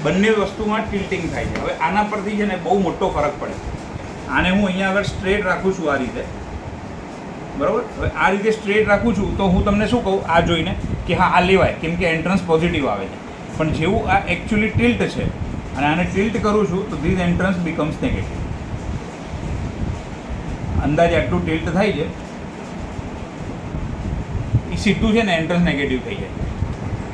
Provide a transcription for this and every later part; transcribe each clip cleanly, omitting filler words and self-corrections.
બંને વસ્તુમાં ટિલ્ટિંગ થાય છે. હવે આના પરથી છે ને બહુ મોટો ફરક પડે. આને હું અહીંયા આગળ સ્ટ્રેટ રાખું છું આ રીતે, બરાબર. હવે આ રીતે સ્ટ્રેટ રાખું છું તો હું તમને શું કહું આ જોઈને કે હા આ લેવાય, કેમ કે એન્ટ્રન્સ પોઝિટિવ આવે છે. પણ જેવું આ એકચ્યુઅલી ટિલ્ટ છે અને આને ટિલ્ટ કરું છું તો ધીસ એન્ટ્રન્સ બીકમ્સ નેગેટિવ. અંદાજે આટલું ટિલ્ટ થાય છે એ સીધું છે ને એન્ટ્રન્સ નેગેટિવ થઈ જાય.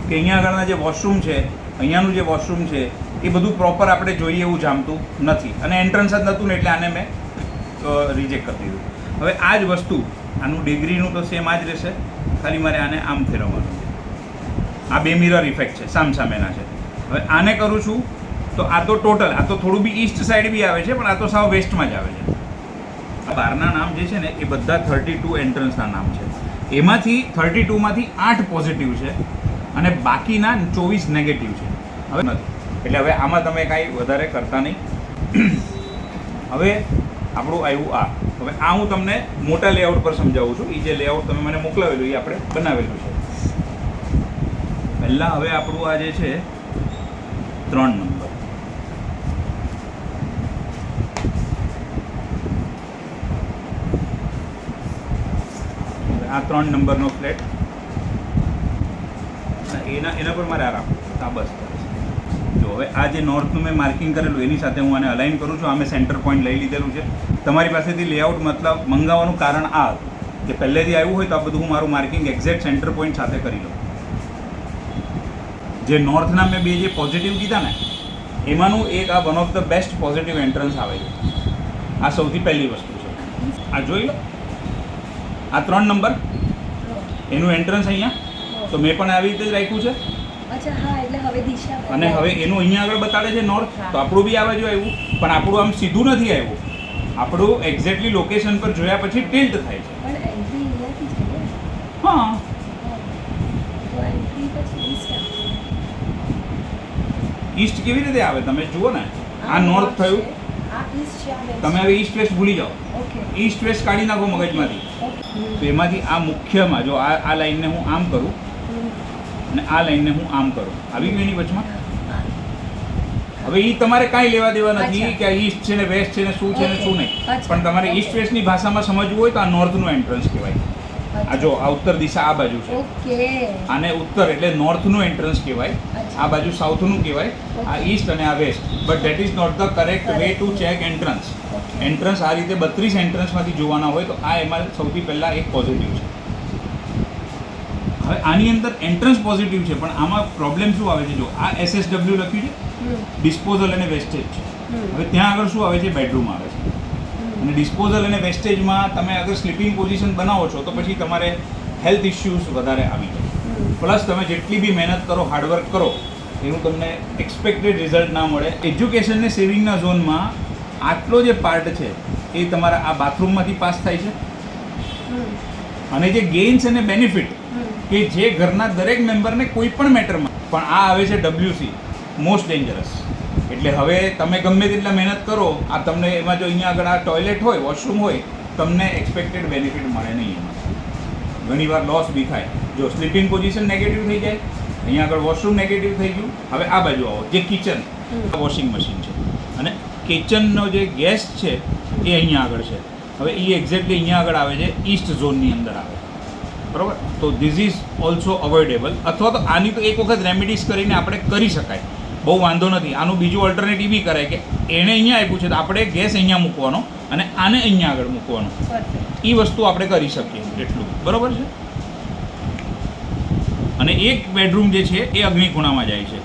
કે અહીંયા આગળના જે વોશરૂમ છે, અહીંયાનું જે વોશરૂમ છે એ બધું પ્રોપર આપણે જોઈએ એવું જામતું નથી અને એન્ટ્રન્સ જ નહોતું ને એટલે આને મેં રિજેક્ટ કરી દીધું. હવે આ જ વસ્તુ આનું ડિગ્રીનું તો સેમ આ જ રહેશે, ખાલી મારે આને આમ ફેરવવાનું છે. આ બે મિરર ઇફેક્ટ છે, સામસામેના છે. હવે આને કરું છું તો આ તો ટોટલ, આ તો થોડું બી ઈસ્ટ સાઈડ બી આવે છે પણ આ તો સાવ વેસ્ટમાં જ આવે છે. આ બહારના નામ જે છે ને એ બધા 32 એન્ટ્રન્સના નામ છે. એમાંથી 32માંથી 8 પોઝિટિવ છે અને બાકીના 24 નેગેટિવ છે. હવે નથી એટલે હવે આમાં તમે કાંઈ વધારે કરતા નહીં. હવે આપણું આવ્યું આ. હવે આ હું તમને મોટા લેઆઉટ પર સમજાવું છું. એ જે લેઆઉટ તમે મને મોકલાવેલું એ આપણે બનાવેલું છે પહેલાં. હવે આપણું આ જે છે 3 નંબર, આ 3 નંબરનો ફ્લેટ એના પર મારે આ રાખવું. આ બસ જો હવે આ જે નોર્થનું મેં માર્કિંગ કરેલું એની સાથે હું આને અલાઇન કરું છું. આ મેં સેન્ટર પોઈન્ટ લઈ લીધેલું છે. તમારી પાસેથી લેઆઉટ મતલબ મંગાવવાનું કારણ આ હતું કે પહેલેથી આવ્યું હોય તો આ બધું હું મારું માર્કિંગ એક્ઝેક્ટ સેન્ટર પોઈન્ટ સાથે કરી લઉં. જે નોર્થના મેં બે જે પોઝિટિવ કીધા ને એમાંનું એક આ one of the best positive entrance આવે છે. આ સૌથી પહેલી વસ્તુ છે. આ જોઈ લો, આ 3 નંબર એનું એન્ટ્રન્સ અહીંયા તો મેં પણ આવી રીતે જ રાખ્યું છે. અચ્છા હા, એટલે હવે દિશા અને હવે એનું અહીંયા આગળ બતાડે છે નોર્થ, તો આપણું બી આ બાજુ આવ્યું પણ આપણું આમ સીધું નથી આવ્યું. આપણું એક્ઝેક્ટલી લોકેશન પર જોયા પછી ટિલ્ટ થાય છે. પણ એન્ટ્રી અહીંયાથી છે ને? હા, તો એન્ટ્રી પછી ઈસ્ટ આવે. ઈસ્ટ કેવી રીતે આવે તમે જુઓ ને. આ નોર્થ થયું, આ ઈસ્ટ છે, આ વેસ્ટ. તમે હવે ઈસ્ટ વેસ્ટ ભૂલી જાઓ. ઓકે ઈસ્ટ વેસ્ટ કાઢી નાખો મગજમાંથી. તો એમાંથી આ મુખ્યમાં જો આ લાઈનને હું આમ કરું અને આ લાઈનને હું આમ કરું, આવી ગયું એની વચમાં. હવે એ તમારે કાંઈ લેવા દેવા નથી કે આ ઈસ્ટ છે ને વેસ્ટ છે ને શું છે ને શું નહીં. પણ તમારે ઈસ્ટ વેસ્ટની ભાષામાં સમજવું હોય તો આ નોર્થનું એન્ટ્રન્સ કહેવાય. આ જો આ ઉત્તર દિશા આ બાજુ છે, ઓકે. આને ઉત્તર એટલે નોર્થનું એન્ટ્રન્સ કહેવાય. આ બાજુ સાઉથનું કહેવાય. આ ઈસ્ટ અને આ west. But that is not the correct way to check entrance. Entrance આ રીતે 32 એન્ટ્રન્સમાંથી જોવાના હોય તો આ એમાં સૌથી પહેલાં એક પોઝિટિવ છે. હવે આની અંદર એન્ટ્રન્સ પોઝિટિવ છે પણ આમાં પ્રોબ્લેમ શું આવે છે, જો આ SSW લખ્યું છે, ડિસ્પોઝલ અને વેસ્ટેજ છે. હવે ત્યાં આગળ શું આવે છે, બેડરૂમ આવે છે. અને ડિસ્પોઝલ અને વેસ્ટેજમાં તમે અગર સ્લીપિંગ પોઝિશન બનાવો છો તો પછી તમારે હેલ્થ ઇસ્યુઝ વધારે આવી જાય. પ્લસ તમે જેટલી બી મહેનત કરો, હાર્ડવર્ક કરો એનું તમને એક્સપેક્ટેડ રિઝલ્ટ ના મળે. એજ્યુકેશન ને સેવિંગના ઝોનમાં આટલો જે પાર્ટ છે એ તમારા આ બાથરૂમમાંથી પાસ થાય છે. અને જે ગેઇન્સ અને બેનિફિટ કે જે ઘરના દરેક મેમ્બરને કોઈ પણ મેટરમાં, પણ આ આવે છે WC, મોસ્ટ ડેન્જરસ. એટલે હવે તમે ગમે તેટલા મહેનત કરો, આ તમને એમાં જો અહીંયા આગળ આ ટોયલેટ હોય, વોશરૂમ હોય, તમને એક્સપેક્ટેડ બેનિફિટ મળે નહીં. એમાં ઘણીવાર લોસ બી થાય. જો સ્લીપિંગ પોઝિશન નેગેટિવ થઈ જાય, અહીંયા આગળ વોશરૂમ નેગેટિવ થઈ ગયું. હવે આ બાજુ આવો, જે કિચન, વોશિંગ મશીન છે અને કિચનનો જે ગેસ છે એ અહીંયા આગળ છે. હવે એ એક્ઝેક્ટલી અહીંયા આગળ આવે છે, ઈસ્ટ ઝોનની અંદર આવે, બરાબર. તો ધીસ ઇઝ ઓલ્સો અવોઇડેબલ. અથવા તો આની તો એક વખત રેમેડીઝ કરીને આપણે કરી શકાય, બહુ વાંધો નથી. આનું બીજું ઓલ્ટરનેટિવ બી કરાય કે એણે અહીંયા આપ્યું છે તો આપણે ગેસ અહીંયા મૂકવાનો અને આને અહીંયા આગળ મૂકવાનો. એ વસ્તુ આપણે કરી શકીએ એટલું, બરાબર છે. અને એક બેડરૂમ જે છે એ અગ્નિખૂણામાં જાય છે.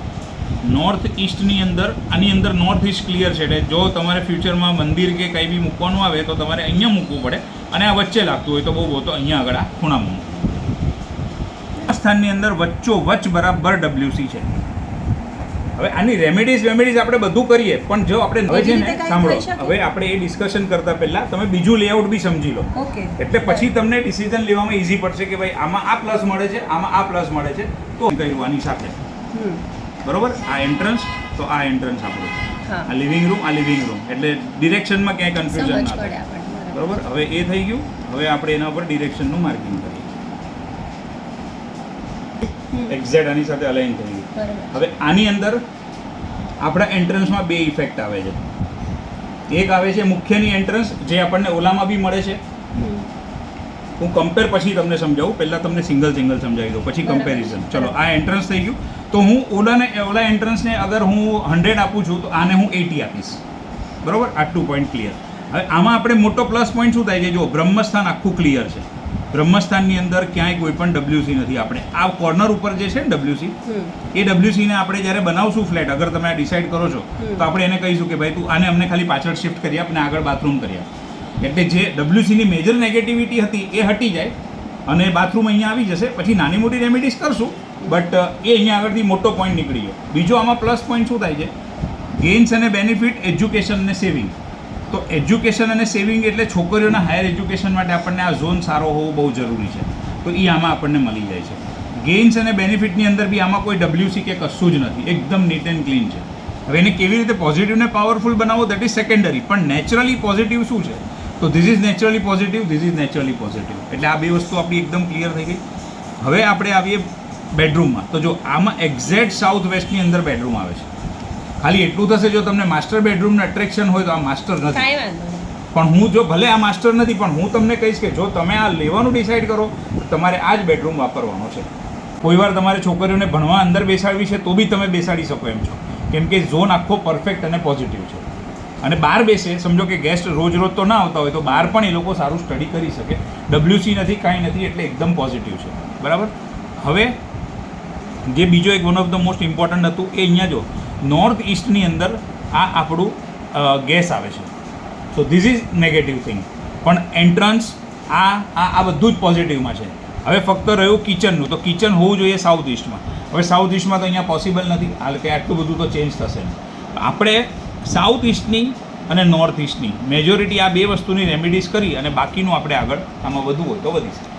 નોર્થ ઈસ્ટની અંદર, આની અંદર નોર્થ ઈસ્ટ ક્લિયર છે. એટલે જો તમારે ફ્યુચરમાં મંદિર કે કંઈ બી મૂકવાનું આવે તો તમારે અહીંયા મૂકવું પડે અને આ વચ્ચે લાગતું હોય તો બહુ તો અહીંયા આગળ આ ખૂણામાં મૂકવું. આ સ્થાનની અંદર વચ્ચોવચ્ચ બરાબર WC છે. હવે આની રેમેડીઝ આપણે બધું કરીએ પણ જો આપણે હવે છે ને સાંભળો, હવે આપણે એ ડિસ્કશન કરતા પહેલાં તમે બીજું લેઆઉટ બી સમજી લો. એટલે પછી તમને ડિસિઝન લેવામાં ઇઝી પડશે કે ભાઈ આમાં આ પ્લસ મળે છે, આમાં આ પ્લસ મળે છે તો કર્યું આની સાથે. બરોબર. આ એન્ટ્રન્સ તો આ એન્ટ્રન્સ આપણું, આ લિવિંગ રૂમ, આ લિવિંગ રૂમ. એટલે ડિરેક્શનમાં ક્યાંય કન્ફ્યુઝન ના થાય. બરોબર. હવે એ થઈ ગયું. હવે આપણે એના ઉપર ડિરેક્શનનું માર્કિંગ કરીએ. એક્ઝેક્ટ આની સાથે અલાઈન થઈ ગયું. હવે આની અંદર આપણા એન્ટ્રન્સમાં બે ઇફેક્ટ આવે છે. એક આવે છે મુખ્યની એન્ટ્રન્સ, જે આપણને ઓલામાં બી મળે છે. હું કમ્પેર પછી તમને સમજાવું, પહેલાં તમને સિંગલ સમજાવી દઉં, પછી બરાબર. કમ્પેરિઝન. ચલો, આ એન્ટ્રન્સ થઈ ગયું. તો હું ઓલા એન્ટ્રન્સને અગર હું 100 આપું છું તો આને હું 80 આપીશ. બરાબર, આટલું પોઈન્ટ ક્લિયર. હવે આમાં આપણે મોટો પ્લસ પોઈન્ટ શું થાય છે, જો બ્રહ્મસ્થાન આખું ક્લિયર છે. બ્રહ્મસ્થાનની અંદર ક્યાંય કોઈ પણ WC નથી. આપણે આ કોર્નર ઉપર જે છે ને WC, એ WC ને આપણે જ્યારે બનાવશું ફ્લેટ, અગર તમે આ ડિસાઇડ કરો છો તો આપણે એને કહીશું કે ભાઈ તું આને અમને ખાલી પાછળ શિફ્ટ કરી આપ ને આગળ બાથરૂમ કરી આપ. એટલે જે WC ની મેજર નેગેટિવિટી હતી એ હટી જાય અને બાથરૂમ અહીંયા આવી જશે. પછી નાની મોટી રેમેડીઝ કરશું, બટ એ અહીંયા આગળથી મોટો પોઈન્ટ નીકળી ગયો. બીજો આમાં પ્લસ પોઈન્ટ શું થાય છે, ગેઇન્સ અને બેનિફિટ, એજ્યુકેશન અને સેવિંગ. તો એજ્યુકેશન અને સેવિંગ એટલે છોકરીઓના હાયર એજ્યુકેશન માટે આપણને આ ઝોન સારો હોવો બહુ જરૂરી છે. તો એ આમાં આપણને મળી જાય છે. ગેઇન્સ અને બેનિફિટની અંદર બી આમાં કોઈ WC કે કશું જ નથી, એકદમ નીટ એન્ડ ક્લીન છે. હવે એને કેવી રીતે પોઝિટિવ ને પાવરફુલ બનાવો, દેટ ઇઝ સેકન્ડરી. પણ નેચરલી પોઝિટિવ શું છે, તો this is naturally positive, this is naturally positive. એટલે આ બે વસ્તુ આપણી એકદમ ક્લિયર થઈ ગઈ. હવે આપણે આવીએ બેડરૂમમાં. તો જો આમાં એક્ઝેક્ટ સાઉથ વેસ્ટની અંદર બેડરૂમ આવે છે. ખાલી એટલું થશે, જો તમને માસ્ટર બેડરૂમનું અટ્રેક્શન હોય તો આ માસ્ટર નથી. કાંઈ વાંધો નહીં. પણ હું જો ભલે આ માસ્ટર નથી, પણ હું તમને કહીશ કે જો તમે આ લેવાનું ડિસાઇડ કરો તો તમારે આ જ બેડરૂમ વાપરવાનો છે. કોઈ વાર તમારે છોકરીઓને ભણવા અંદર બેસાડવી છે તો બી તમે બેસાડી શકો એમ છો, કેમ કે ઝોન આખો પરફેક્ટ અને પોઝિટિવ છે. અને બહાર બેસે, સમજો કે ગેસ્ટ રોજ તો ના આવતા હોય તો બહાર પણ એ લોકો સારું સ્ટડી કરી શકે. WC નથી, કાંઈ નથી, એટલે એકદમ પોઝિટિવ છે. બરાબર. હવે જે બીજો એક one of the most important હતું એ અહીંયા જો નોર્થ ઇસ્ટની અંદર આ આપણું ગેસ આવે છે. So this is negative thing. પણ એન્ટ્રન્સ આ બધું જ પોઝિટિવમાં છે. હવે ફક્ત રહ્યું કિચનનું, તો કિચન હોવું જોઈએ સાઉથ ઇસ્ટમાં. હવે સાઉથ ઇસ્ટમાં તો અહીંયા પોસિબલ નથી, હાલ કે આટલું બધું તો ચેન્જ થશે નહીં. આપણે સાઉથ ઇસ્ટની અને નોર્થ ઇસ્ટની મેજોરિટી આ બે વસ્તુની રેમેડીઝ કરી અને બાકીનું આપણે આગળ આમાં વધવું હોય તો વધી શકે.